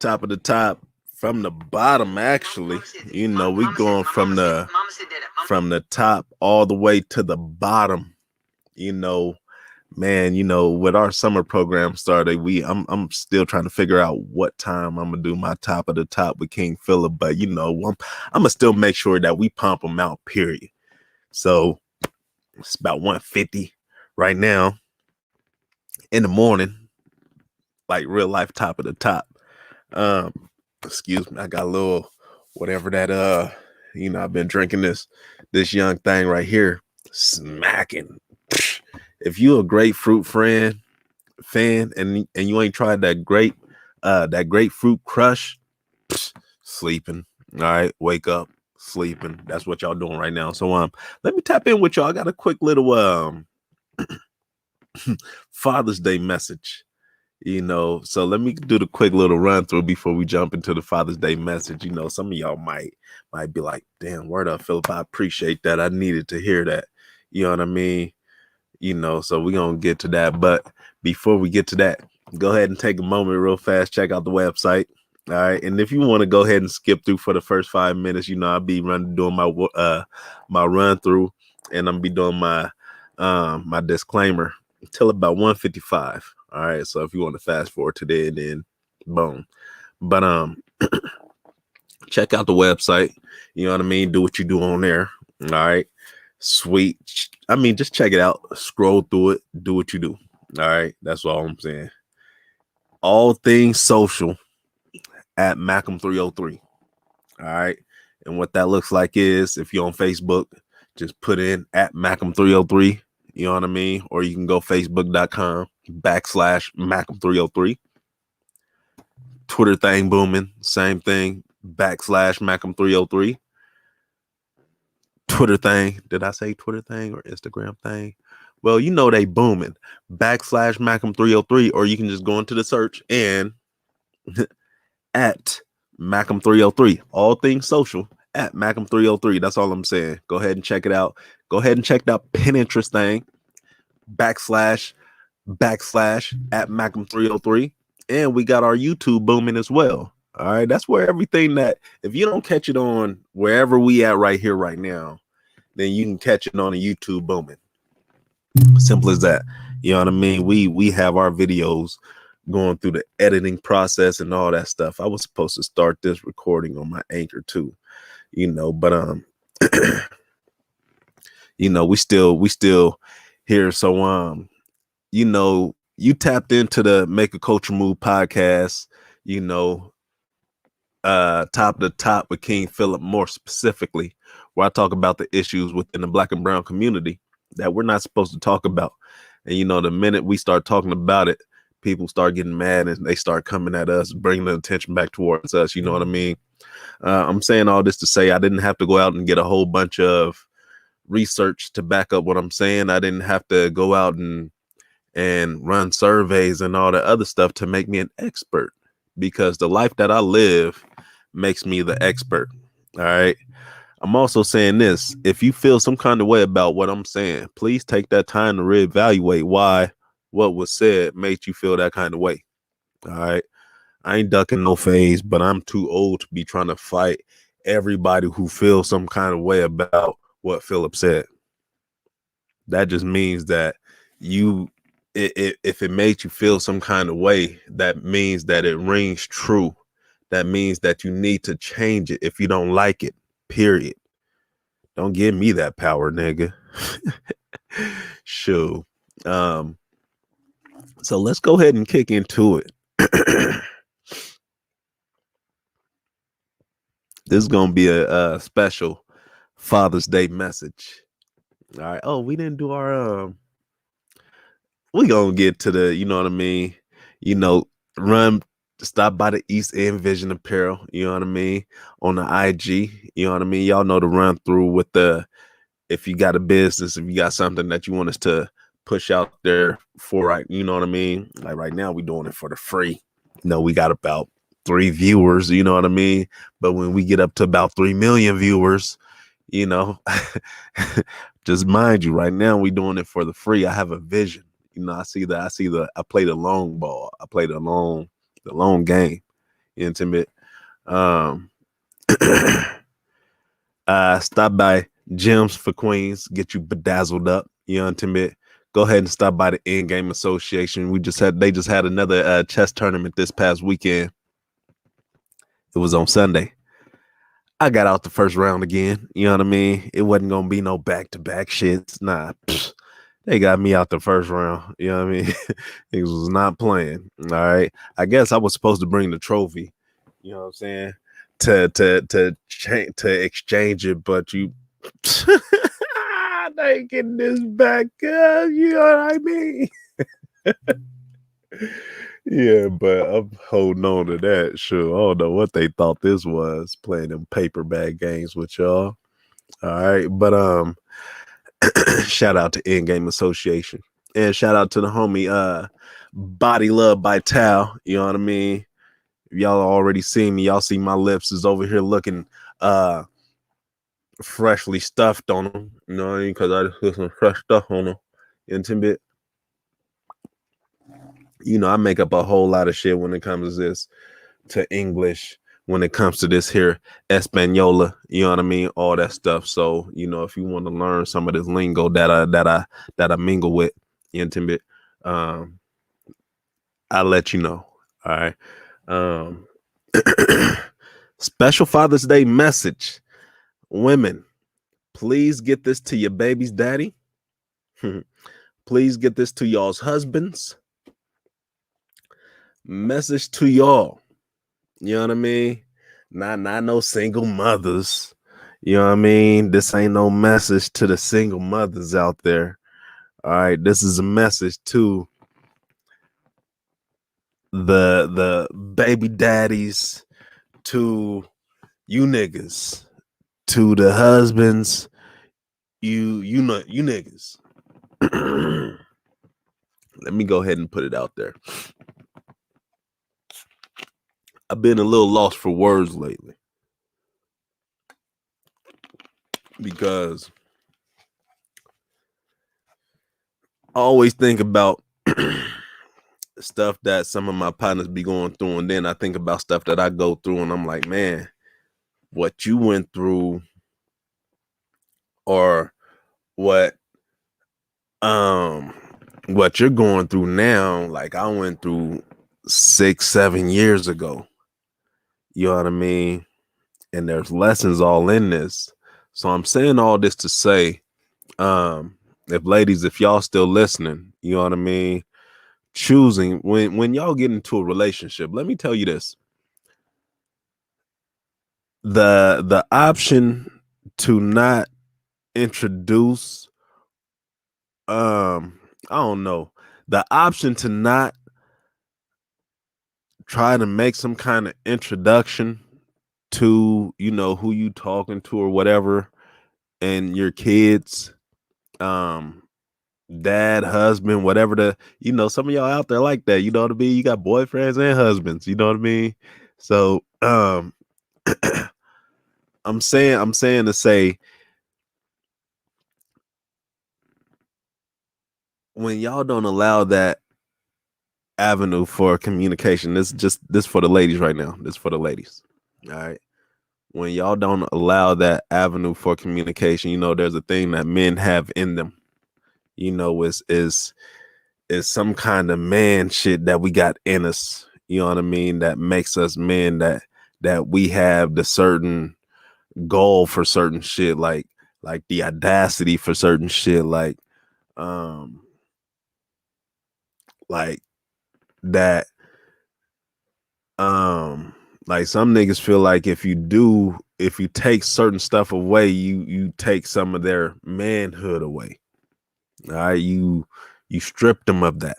top of the top from the bottom. Actually, we going from the top all the way to the bottom. You know, man. With our summer program started, I'm still trying to figure out what time I'm gonna do my top of the top with King Phillip. But I'm gonna still make sure that we pump them out. Period. So it's about 150 right now in the morning, like real life top of the top. Um, excuse me, I got a little whatever that I've been drinking this young thing right here, smacking. If you a grapefruit fan and you ain't tried that grapefruit crush, sleeping. All right, wake up, sleeping. That's what y'all doing right now. So let me tap in with y'all. I got a quick little Father's Day message. So let me do the quick little run through before we jump into the Father's Day message. Some of y'all might be like, damn, word up, Phillip. I appreciate that. I needed to hear that. You know what I mean? So we're gonna get to that. But before we get to that, go ahead and take a moment real fast, check out the website. All right. And if you want to go ahead and skip through for the first 5 minutes, I'll be doing my run through, and I'm be doing my disclaimer until about 155. All right. So if you want to fast forward to there, then boom. But check out the website. You know what I mean? Do what you do on there. All right. Sweet. I mean, just check it out. Scroll through it. Do what you do. All right. That's all I'm saying. All things social at Macam 303. All right. And what that looks like is, if you're on Facebook, just put in at Macam 303. You know what I mean? Or you can go facebook.com/Macam 303. Twitter thing booming. Same thing. /Macam 303. Twitter thing. Did I say Twitter thing or Instagram thing? Well, they booming. /Macam 303. Or you can just go into the search and at Macam 303. All things social at Macam 303. That's all I'm saying. Go ahead and check it out. Go ahead and check that Pinterest thing. / at Macam 303. And we got our YouTube booming as well. All right. That's where everything that, if you don't catch it on wherever we at right here, right now, then you can catch it on a YouTube booming. Simple as that. You know what I mean? We have our videos going through the editing process and all that stuff. I was supposed to start this recording on my Anchor too, but we still here. So you tapped into the Make a Culture Move podcast, top of the top with King Phillip, more specifically, where I talk about the issues within the Black and brown community that we're not supposed to talk about. And the minute we start talking about it, people start getting mad and they start coming at us, bringing the attention back towards us. You know what I mean? I'm saying all this to say I didn't have to go out and get a whole bunch of research to back up what I'm saying. I didn't have to go out and run surveys and all the other stuff to make me an expert, because the life that I live makes me the expert. All right. I'm also saying this: if you feel some kind of way about what I'm saying, please take that time to reevaluate why what was said made you feel that kind of way. All right. I ain't ducking no phase, but I'm too old to be trying to fight everybody who feels some kind of way about what Phillip said. That just means that if it made you feel some kind of way, that means that it rings true. That means that you need to change it if you don't like it, period. Don't give me that power, nigga. Sure. So let's go ahead and kick into it. This is going to be a special Father's Day message. All right. Oh, we didn't do our, we going to get to the, you know what I mean? Stop by the East End Vision Apparel, you know what I mean? On the IG, you know what I mean? Y'all know the run through with if you got a business, if you got something that you want us to push out there for, right? You know what I mean? Like right now we're doing it for the free. We got about 3 viewers, you know what I mean? But when we get up to about 3 million viewers, just mind you, right now we're doing it for the free. I have a vision. I play the long ball. I play the long game. intimate. Um, stop by Gems for Queens, get you bedazzled up. You intimate. Go ahead and stop by the End Game Association. They just had another chess tournament this past weekend. It was on Sunday. I got out the first round again. You know what I mean? It wasn't gonna be no back to back shits. Nah, they got me out the first round. You know what I mean? It was not playing. All right. I guess I was supposed to bring the trophy. You know what I'm saying? To exchange it, but you they ain't getting this back. You know what I mean? Yeah, but I'm holding on to that. Sure. I don't know what they thought this was, playing them paper bag games with y'all. All right. But shout out to End Game Association. And shout out to the homie Body Love by Tal. You know what I mean? Y'all already seen me. Y'all see my lips is over here looking freshly stuffed on them. You know what I mean? Because I just put some fresh stuff on them. Intimate. You know, I make up a whole lot of shit when it comes to this, to English, when it comes to this here Española, you know what I mean? All that stuff. So, you know, if you want to learn some of this lingo that I mingle with, intimate, I'll let you know. All right. Um Special Father's Day message. Women, please get this to your baby's daddy. Please get this to y'all's husbands. Message to y'all. You know what I mean? Not no single mothers. You know what I mean? This ain't no message to the single mothers out there. All right, this is a message to the baby daddies, to you niggas, to the husbands, you know, you niggas. Let me go ahead and put it out there. I've been a little lost for words lately because I always think about stuff that some of my partners be going through, and then I think about stuff that I go through, and I'm like, man, what you went through, or what um what you're going through now, like I went through 6-7 years ago. You know what I mean? And there's lessons all in this. So I'm saying all this to say, if ladies, if y'all still listening, you know what I mean, choosing when y'all get into a relationship, let me tell you this. The option to not introduce, I don't know, the option to not try to make some kind of introduction to, you know, who you talking to or whatever, and your kids, um dad, husband, whatever, the, you know, some of y'all out there like that, you know what I mean? You got boyfriends and husbands, you know what I mean? So I'm saying to say, when y'all don't allow that avenue for communication, this for the ladies right now. This for the ladies. All right. When y'all don't allow that avenue for communication, you know, there's a thing that men have in them. You know, is some kind of man shit that we got in us. You know what I mean? That makes us men, that we have the certain goal for certain shit, like the audacity for certain shit, um like that, like some niggas feel like if you take certain stuff away, you take some of their manhood away. All right, you strip them of that.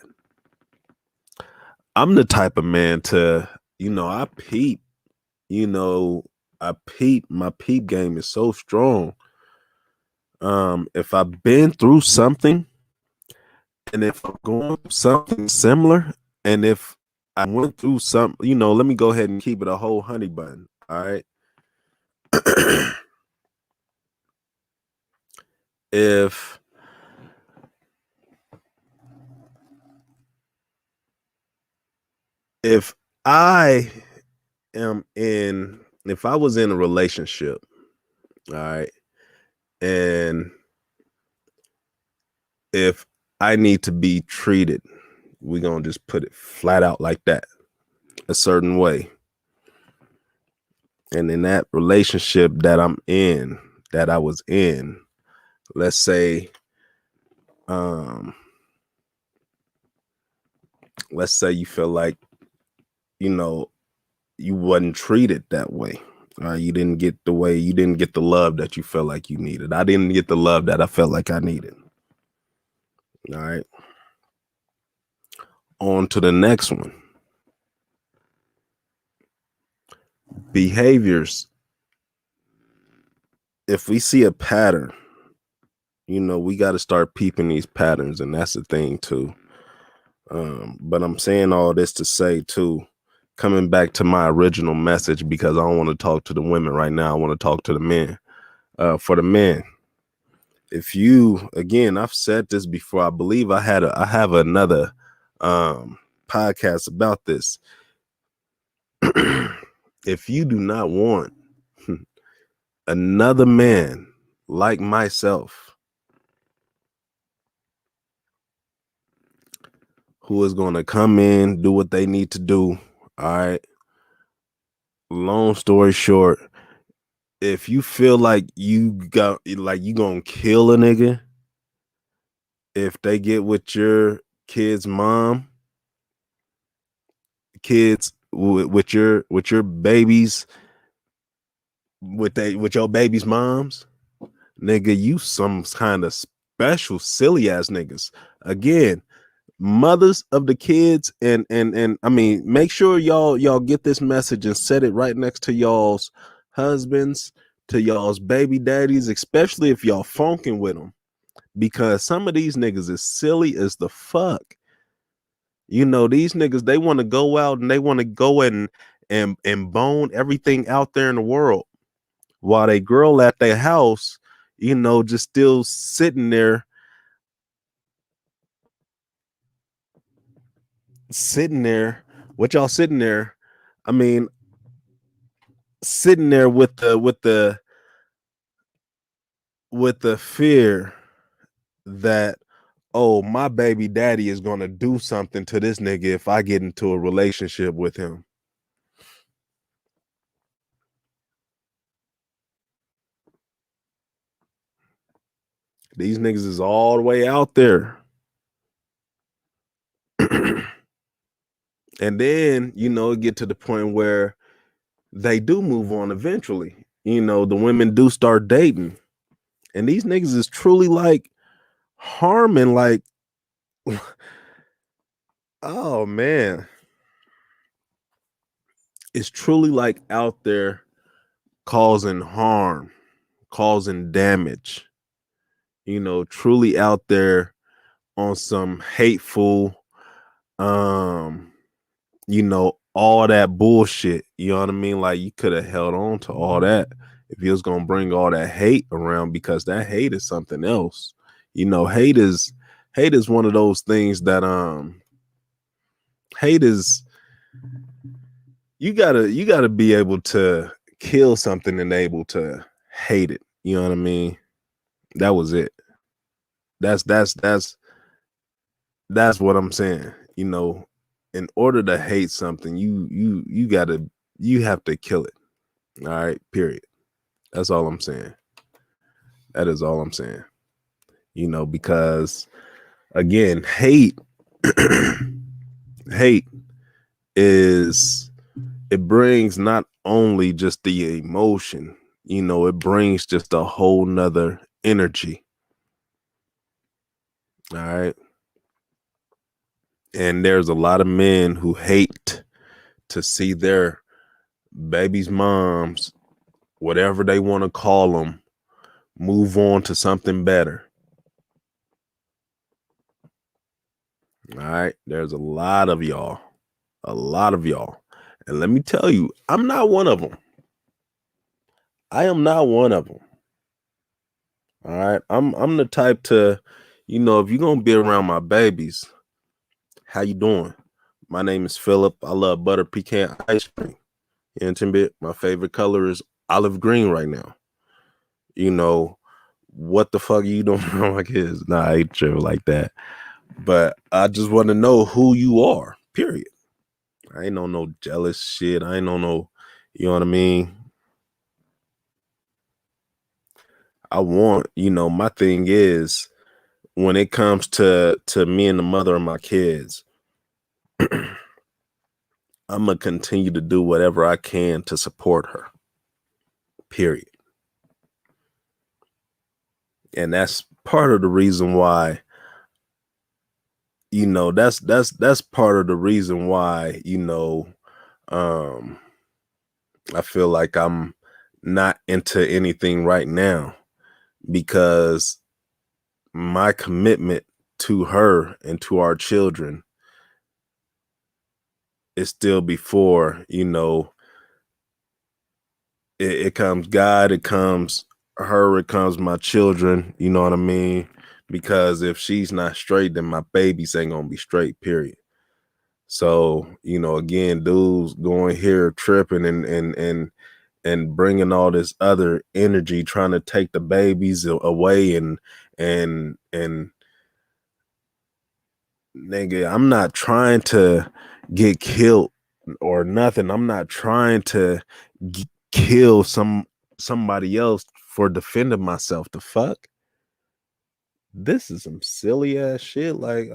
I'm the type of man to, you know, I peep, you know, my peep game is so strong. If I've been through something, and if I'm going through something similar, and if I went through some, you know, let me go ahead and keep it a whole honey bun. All right. if if I if I was in a relationship, all right, and if I need to be treated, we're gonna just put it flat out like that, a certain way. And in that relationship that I was in, let's say, um, you feel like, you know, you wasn't treated that way. You didn't get the love that you felt like you needed. I didn't get the love that I felt like I needed. All right. On to the next one. Behaviors. If we see a pattern, we got to start peeping these patterns, and that's the thing too. But I'm saying all this to say too, coming back to my original message, because I don't want to talk to the women right now. I want to talk to the men. For the men, if you, again, I've said this before. I believe I have another podcast about this. If you do not want another man like myself who is going to come in, do what they need to do, all right, long story short, if you feel like you gonna kill a nigga if they get with your kid's mom, kids with your babies, with your baby's moms, nigga, you some kind of special silly ass niggas. Again, mothers of the kids, and I mean, make sure y'all get this message and set it right next to y'all's husbands, to y'all's baby daddies, especially if y'all funking with them, because some of these niggas is silly as the fuck. These niggas, they want to go out and they want to go and bone everything out there in the world, while they girl at their house, just still sitting there what y'all sitting there, I mean, sitting there with the fear that, oh, my baby daddy is gonna do something to this nigga if I get into a relationship with him. These niggas is all the way out there. And then, it get to the point where they do move on eventually. The women do start dating. And these niggas is truly like harming, like, oh man. It's truly like out there causing harm, causing damage, truly out there on some hateful, all that bullshit. You know what I mean? Like, you could have held on to all that if you was gonna bring all that hate around, because that hate is something else. Hate is one of those things that hate is, you gotta be able to kill something and able to hate it. You know what I mean? That was it. That's what I'm saying. In order to hate something, you have to kill it. All right, period. That's all I'm saying. That is all I'm saying. Because again, hate hate is, it brings not only just the emotion, it brings just a whole nother energy. All right. And there's a lot of men who hate to see their baby's moms, whatever they want to call them, move on to something better. All right. There's a lot of y'all. And let me tell you, I'm not one of them. I am not one of them. All right. I'm the type to, if you're going to be around my babies, how you doing? My name is Phillip. I love butter pecan ice cream. Intimate. My favorite color is olive green right now. You know, what the fuck are you doing around my kids? Nah, I ain't sure like that. But I just want to know who you are, period. I ain't on no jealous shit. I ain't on no, you know what I mean? I want, my thing is when it comes to me and the mother of my kids, I'm gonna continue to do whatever I can to support her. Period. And that's part of the reason why, that's part of the reason why, um I feel like I'm not into anything right now because my commitment to her and to our children is still before, it comes God, it comes her, it comes my children, you know what I mean? Because if she's not straight, then my babies ain't gonna be straight, period. So, again, dudes going here tripping and bringing all this other energy, trying to take the babies away and nigga, I'm not trying to get killed or nothing. I'm not trying to kill somebody else for defending myself. The fuck? This is some silly ass shit. Like,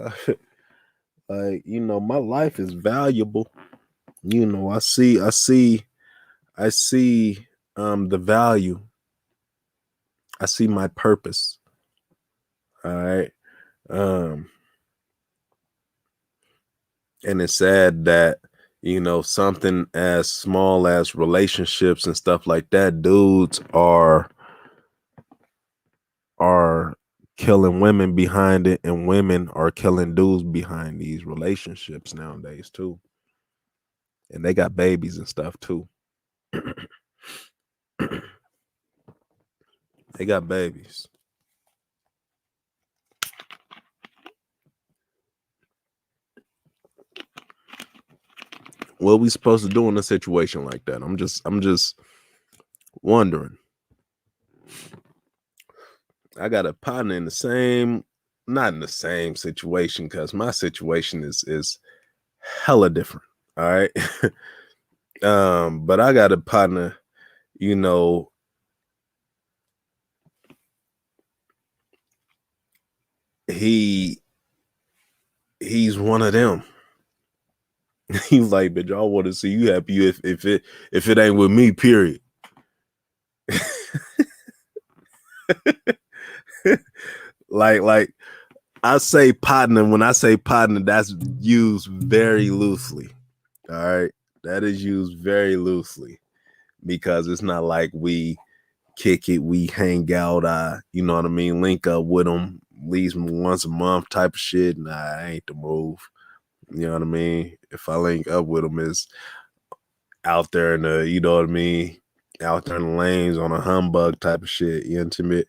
my life is valuable. I see the value. I see my purpose. All right. Um, and it's sad that, something as small as relationships and stuff like that, dudes are killing women behind it, and women are killing dudes behind these relationships nowadays too. And they got babies and stuff too. They got babies. What we supposed to do in a situation like that? I'm just wondering. I got a partner in the same, not in the same situation, because my situation is hella different. All right. But I got a partner, you know, he he's one of them. He's like, bitch, I want to see you happy if it ain't with me, period. like I say partner. When I say partner, that's used very loosely. All right. That is used very loosely because it's not like we kick it, we hang out, you know what I mean, link up with them at least once a month type of shit. Nah, I ain't the move. You know what I mean? If I link up with them, is out there in the, you know what I mean, out there in the lanes on a humbug type of shit. You intimate.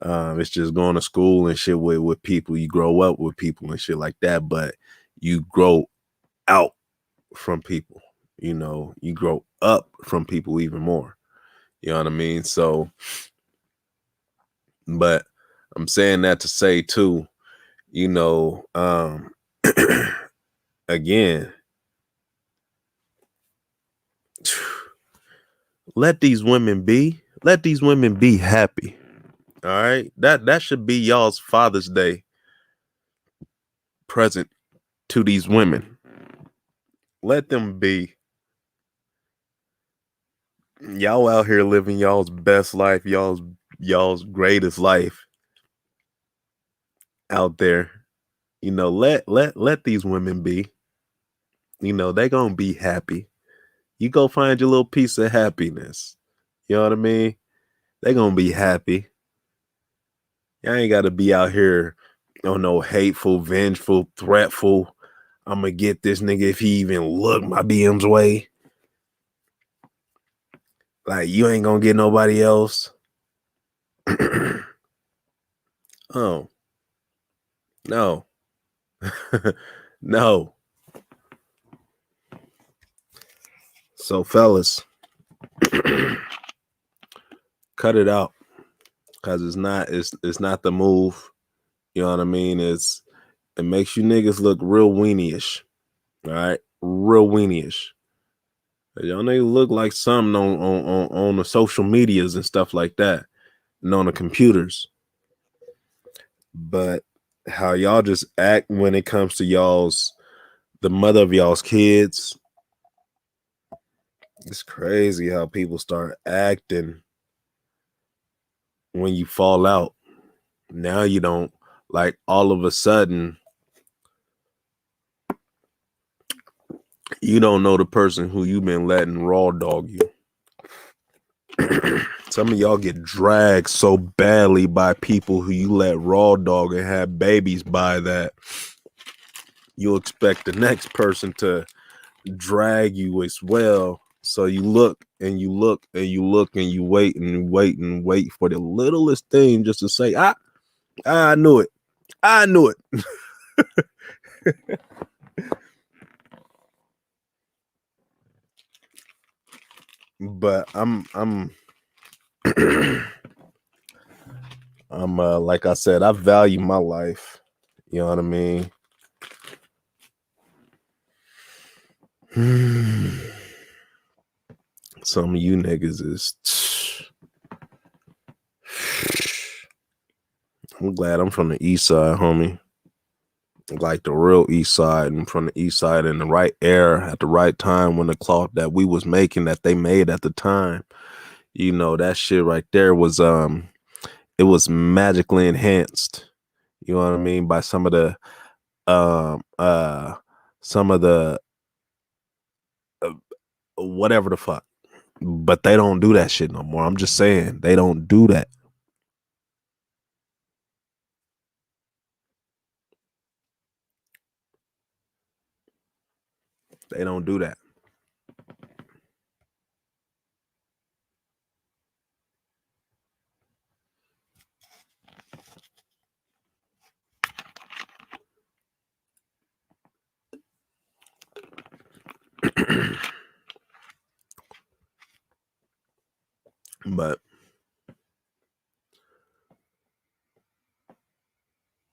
It's just going to school and shit with people. You grow up with people and shit like that, but you grow out from people. You grow up from people even more. You know what I mean? So, but I'm saying that to say too, you know, again, let these women be. Let these women be happy. All right. That should be y'all's Father's Day present to these women. Let them be. Y'all out here living y'all's best life, y'all's greatest life out there. Let these women be. They gonna be happy. You go find your little piece of happiness. You know what I mean? They gonna be happy. Y'all ain't gotta be out here on no hateful, vengeful, threatful. I'm gonna get this nigga if he even look my BM's way. Like, you ain't gonna get nobody else. Oh, no. No. So fellas, cut it out. Cause it's not the move. You know what I mean? It makes you niggas look real weenie-ish. All right. Real weenie-ish. Y'all niggas look like something on the social medias and stuff like that. And on the computers. But how y'all just act when it comes to the mother of y'all's kids. It's crazy how people start acting when you fall out. Now you don't, like, all of a sudden you don't know the person who you've been letting raw dog you. Some of y'all get dragged so badly by people who you let raw dog and have babies by that you'll expect the next person to drag you as well. So you look and you look and you look and you wait and wait and wait for the littlest thing just to say, I knew it. I knew it. But I'm I'm like I said, I value my life. You know what I mean? Some of you niggas is I'm glad I'm from the east side, homie. Like the real east side, and from the east side in the right era at the right time when the cloth that we was making that they made at the time. You know, that shit right there was it was magically enhanced. You know what I mean? By some of the some of the whatever the fuck. But they don't do that shit no more. I'm just saying, they don't do that. They don't do that. But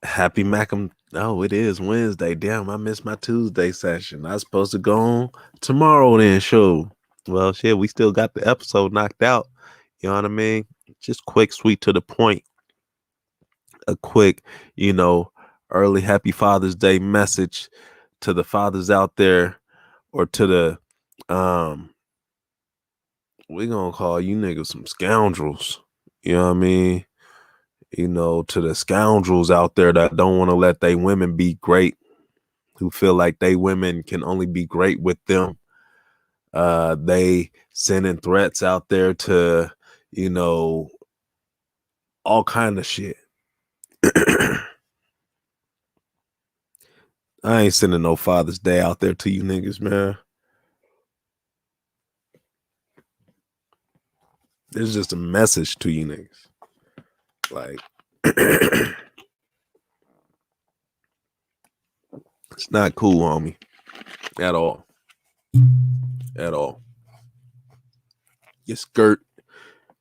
happy Macam. Oh, it is Wednesday. Damn, I missed my Tuesday session. I was supposed to go on tomorrow then show. Well, shit, we still got the episode knocked out. You know what I mean? Just quick, sweet to the point. A quick, early happy Father's Day message to the fathers out there, or to the we gonna call you niggas some scoundrels. You know what I mean? To the scoundrels out there that don't want to let they women be great, who feel like they women can only be great with them. They sending threats out there to, all kind of shit. I ain't sending no Father's Day out there to you niggas, man. It's just a message to you niggas. Like, it's not cool, homie. At all. At all. Your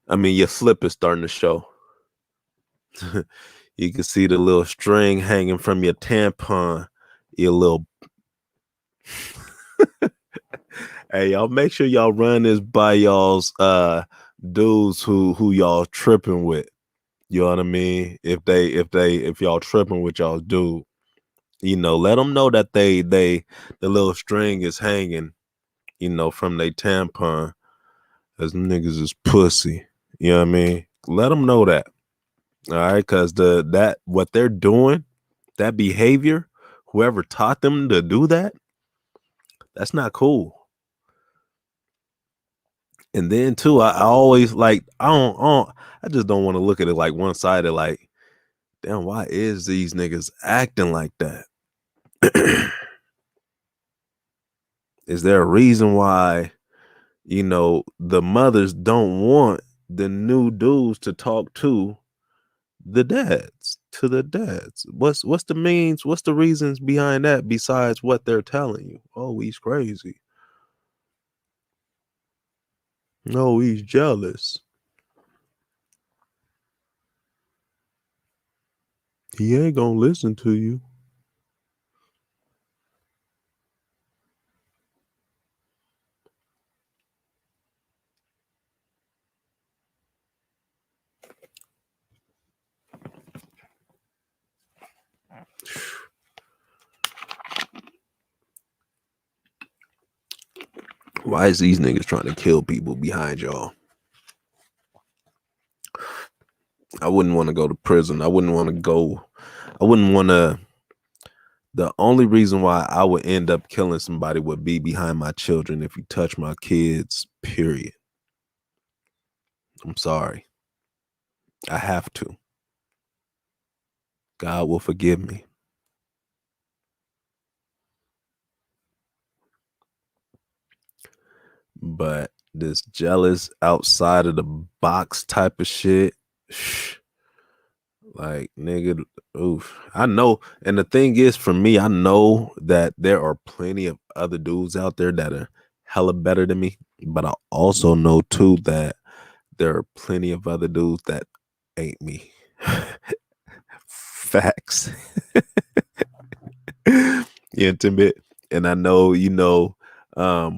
your flip is starting to show. You can see the little string hanging from your tampon. Your little. Hey, y'all, make sure y'all run this by y'all's dudes who y'all tripping with. You know what I mean? If y'all tripping with y'all's dude, let them know that the little string is hanging, from their tampon. As niggas is pussy. You know what I mean? Let them know that. All right, because what they're doing, that behavior, whoever taught them to do that, that's not cool. And then too, I always like I just don't want to look at it like one sided. Like, damn, why is these niggas acting like that? Is there a reason why the mothers don't want the new dudes to talk to the dads? What's the means? What's the reasons behind that besides what they're telling you? Oh, he's crazy. No, he's jealous. He ain't gonna listen to you. Why is these niggas trying to kill people behind y'all? I wouldn't want to go to prison. I wouldn't want to go. I wouldn't want to. The only reason why I would end up killing somebody would be behind my children if you touch my kids, period. I'm sorry. I have to. God will forgive me. But this jealous outside of the box type of shit, like nigga, oof. I know, and the thing is, for me, I know that there are plenty of other dudes out there that are hella better than me. But I also know too that there are plenty of other dudes that ain't me. Facts. You intimate. And I know,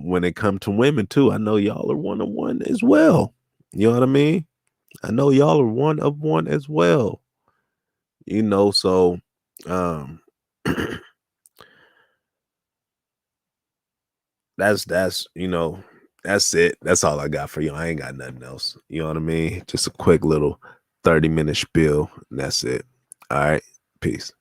when it comes to women too, I know y'all are one of one as well. You know what I mean? I know y'all are one of one as well. So um that's it. That's all I got for you. I ain't got nothing else. You know what I mean? Just a quick little 30-minute spiel, and that's it. All right. Peace.